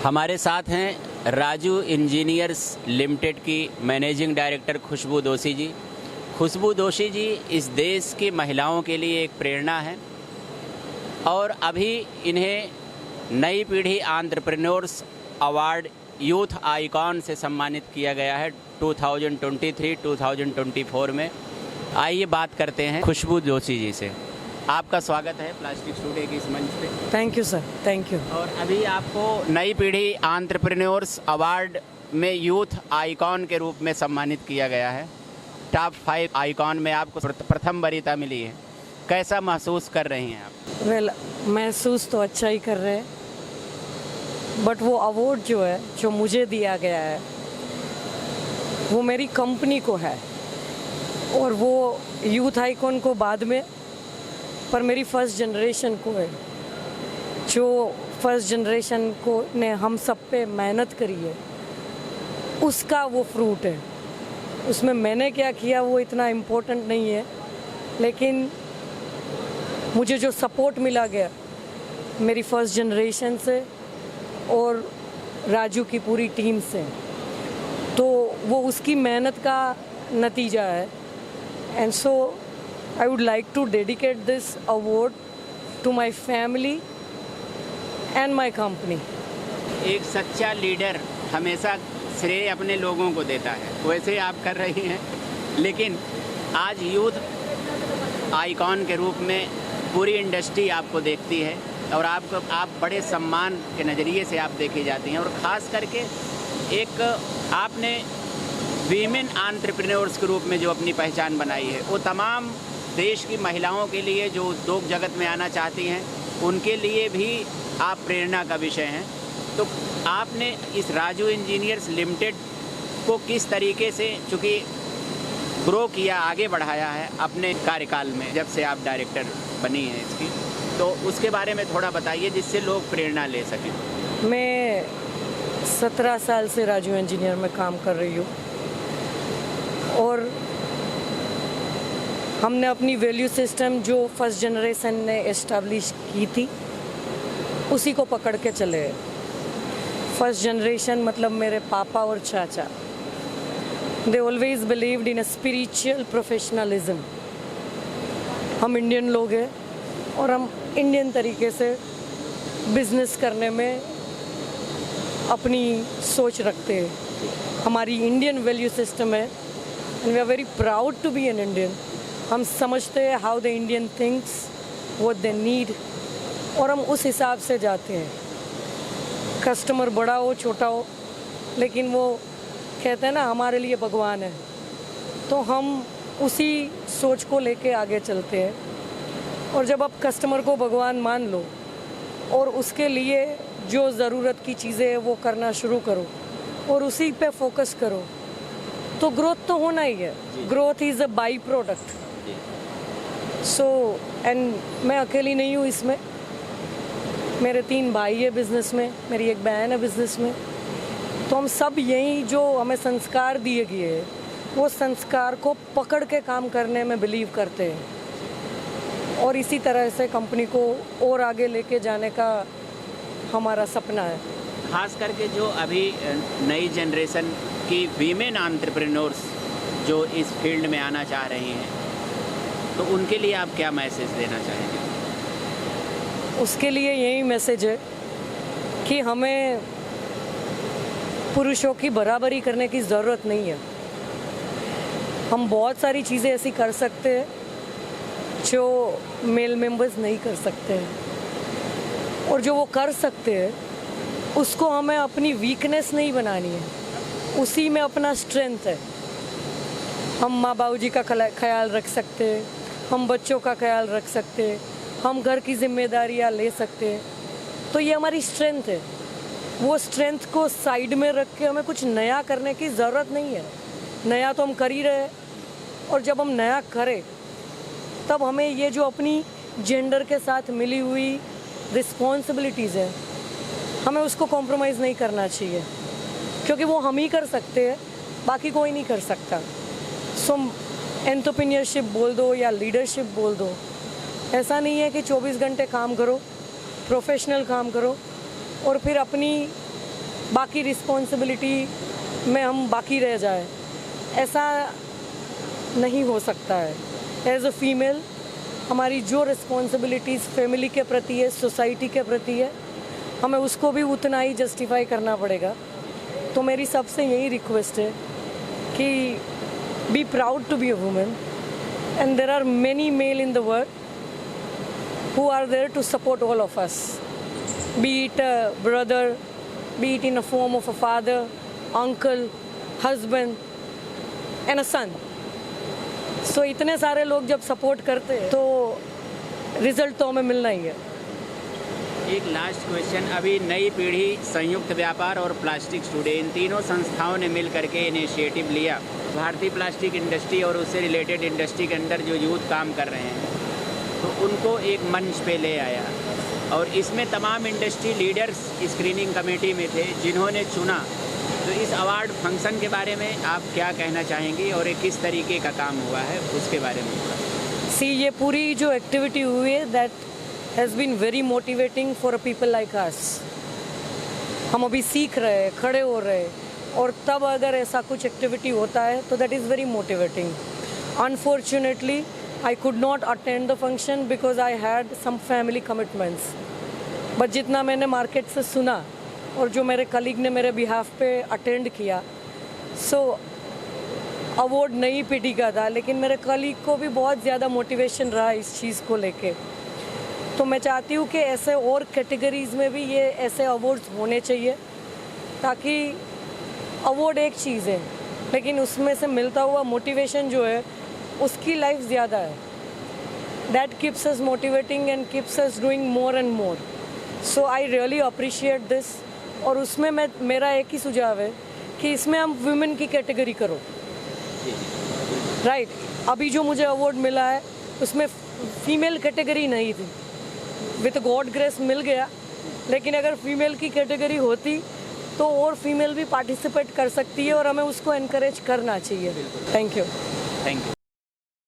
हमारे साथ हैं राजू इंजीनियर्स लिमिटेड की मैनेजिंग डायरेक्टर खुशबू दोषी जी। खुशबू दोषी जी इस देश की महिलाओं के लिए एक प्रेरणा है और अभी इन्हें नई पीढ़ी एंटरप्रेन्योर्स अवार्ड यूथ आइकॉन से सम्मानित किया गया है 2023-2024 में। आइए बात करते हैं खुशबू दोषी जी से। आपका स्वागत है प्लास्टिक स्टूडियो के इस मंच पे। Thank you sir, thank you. और अभी आपको नई पीढ़ी एंटरप्रेन्योर्स अवार्ड में यूथ आइकॉन के रूप में सम्मानित किया गया है। टॉप 5 आइकॉन में आपको प्रथम वरीयता मिली है। कैसा महसूस कर रही हैं आप? महसूस तो अच्छा ही कर रहे हैं, बट वो अवार्ड जो मुझे दिया गया है वो मेरी कंपनी को है और वो यूथ आइकॉन को बाद में, पर मेरी फर्स्ट जनरेशन को है। जो फर्स्ट जनरेशन को ने हम सब पे मेहनत करी है उसका वो फ्रूट है। उसमें मैंने क्या किया वो इतना इम्पोर्टेंट नहीं है, लेकिन मुझे जो सपोर्ट मिला गया मेरी फर्स्ट जनरेशन से और राजू की पूरी टीम से, तो वो उसकी मेहनत का नतीजा है। And so I would like to dedicate this award to my family and my company. एक सच्चा लीडर हमेशा श्रेय अपने लोगों को देता है, वैसे आप कर रही हैं। लेकिन आज यूथ आइकॉन के रूप में पूरी इंडस्ट्री आपको देखती है और आप बड़े सम्मान के नज़रिए से आप देखी जाती हैं। और ख़ास करके एक आपने वीमेन एंटरप्रेन्योर्स के रूप में जो अपनी पहचान बनाई है, वो तमाम देश की महिलाओं के लिए जो उद्योग जगत में आना चाहती हैं उनके लिए भी आप प्रेरणा का विषय हैं। तो आपने इस राजू इंजीनियर्स लिमिटेड को किस तरीके से चूँकि ग्रो किया, आगे बढ़ाया है अपने कार्यकाल में, जब से आप डायरेक्टर बनी हैं इसकी, तो उसके बारे में थोड़ा बताइए जिससे लोग प्रेरणा ले सकें। मैं 17 साल से राजू इंजीनियर में काम कर रही हूँ और हमने अपनी वैल्यू सिस्टम जो फर्स्ट जनरेशन ने एस्टैब्लिश की थी उसी को पकड़ के चले। फर्स्ट जनरेशन मतलब मेरे पापा और चाचा, they always believed in a spiritual professionalism. हम इंडियन लोग हैं और हम इंडियन तरीके से बिजनेस करने में अपनी सोच रखते हैं। हमारी इंडियन वैल्यू सिस्टम है and we are very proud to be an Indian. हम समझते हैं how the Indian thinks, what they need, और हम उस हिसाब से जाते हैं। कस्टमर बड़ा हो छोटा हो, लेकिन वो कहते हैं ना हमारे लिए भगवान है, तो हम उसी सोच को लेके आगे चलते हैं। और जब आप कस्टमर को भगवान मान लो और उसके लिए जो ज़रूरत की चीज़ें हैं वो करना शुरू करो और उसी पे फोकस करो, तो ग्रोथ तो होना ही है। Growth is a by product. So and मैं अकेली नहीं हूँ इसमें, मेरे 3 भाई है बिज़नेस में, मेरी एक बहन है बिज़नेस में। तो हम सब यही जो हमें संस्कार दिए गए हैं वो संस्कार को पकड़ के काम करने में बिलीव करते हैं और इसी तरह से कंपनी को और आगे लेके जाने का हमारा सपना है। खास करके जो अभी नई जनरेशन की वीमेन एंटरप्रेन्योर्स जो इस फील्ड में आना चाह रही हैं, तो उनके लिए आप क्या मैसेज देना चाहेंगे? उसके लिए यही मैसेज है कि हमें पुरुषों की बराबरी करने की ज़रूरत नहीं है। हम बहुत सारी चीज़ें ऐसी कर सकते हैं जो मेल मेंबर्स नहीं कर सकते हैं, और जो वो कर सकते हैं उसको हमें अपनी वीकनेस नहीं बनानी है, उसी में अपना स्ट्रेंथ है। हम माँ बाबू जी का ख्याल रख सकते हैं, हम बच्चों का ख्याल रख सकते हैं, हम घर की जिम्मेदारियाँ ले सकते हैं। तो ये हमारी स्ट्रेंथ है। वो स्ट्रेंथ को साइड में रख के हमें कुछ नया करने की ज़रूरत नहीं है। नया तो हम कर ही रहे हैं, और जब हम नया करें तब हमें ये जो अपनी जेंडर के साथ मिली हुई रिस्पॉन्सिबिलिटीज़ है, हमें उसको कॉम्प्रोमाइज़ नहीं करना चाहिए, क्योंकि वो हम ही कर सकते हैं, बाकी कोई नहीं कर सकता। सो एंटरप्रेन्योरशिप बोल दो या लीडरशिप बोल दो, ऐसा नहीं है कि 24 घंटे काम करो, प्रोफेशनल काम करो और फिर अपनी बाकी रिस्पॉन्सिबिलिटी में हम बाकी रह जाए, ऐसा नहीं हो सकता है। एज अ फीमेल हमारी जो रिस्पॉन्सिबिलिटीज़ फैमिली के प्रति है, सोसाइटी के प्रति है, हमें उसको भी उतना ही जस्टिफाई करना पड़ेगा। तो मेरी सबसे यही रिक्वेस्ट है कि be proud to be a women, and there are many male in the world who are there to support all of us, be it a brother, be it in a form of a father, uncle, husband and a son. So इतने सारे लोग जब support करते हैं तो result तो हमें मिलना ही है। एक लास्ट क्वेश्चन, अभी नई पीढ़ी संयुक्त व्यापार और प्लास्टिक टुडे, इन तीनों संस्थाओं ने मिल करके इनिशिएटिव लिया। भारतीय प्लास्टिक इंडस्ट्री और उससे रिलेटेड इंडस्ट्री के अंदर जो यूथ काम कर रहे हैं तो उनको एक मंच पे ले आया, और इसमें तमाम इंडस्ट्री लीडर्स स्क्रीनिंग कमेटी में थे जिन्होंने चुना। तो इस अवार्ड फंक्शन के बारे में आप क्या कहना चाहेंगी और ये किस तरीके का काम हुआ है उसके बारे में? ये पूरी जो एक्टिविटी हुई है that has been very motivating for people like us. हम अभी सीख रहे हैं, खड़े हो रहे हैं, और तब अगर ऐसा कुछ एक्टिविटी होता है तो that is very motivating. Unfortunately I could not attend the function because I had some family commitments. But जितना मैंने मार्केट से सुना और जो मेरे कलीग ने मेरे बिहाफ पे अटेंड किया, सो अवार्ड नई पीढ़ी का था, लेकिन मेरे कलीग को भी बहुत ज़्यादा मोटिवेशन रहा इस चीज़ को लेके। तो मैं चाहती हूँ कि ऐसे और कैटेगरीज़ में भी ये ऐसे अवार्ड्स होने चाहिए, ताकि अवार्ड एक चीज़ है लेकिन उसमें से मिलता हुआ मोटिवेशन जो है उसकी लाइफ ज़्यादा है। That keeps us motivating and keeps us doing more and more. So I really appreciate this. और उसमें मेरा एक ही सुझाव है कि इसमें हम वुमेन की कैटेगरी करो। राइट, अभी जो मुझे अवार्ड मिला है उसमें फीमेल कैटेगरी नहीं थी, विद गॉड ग्रेस मिल गया, लेकिन अगर फीमेल की कैटेगरी होती तो और फीमेल भी पार्टिसिपेट कर सकती है और हमें उसको एनकरेज करना चाहिए। Thank you.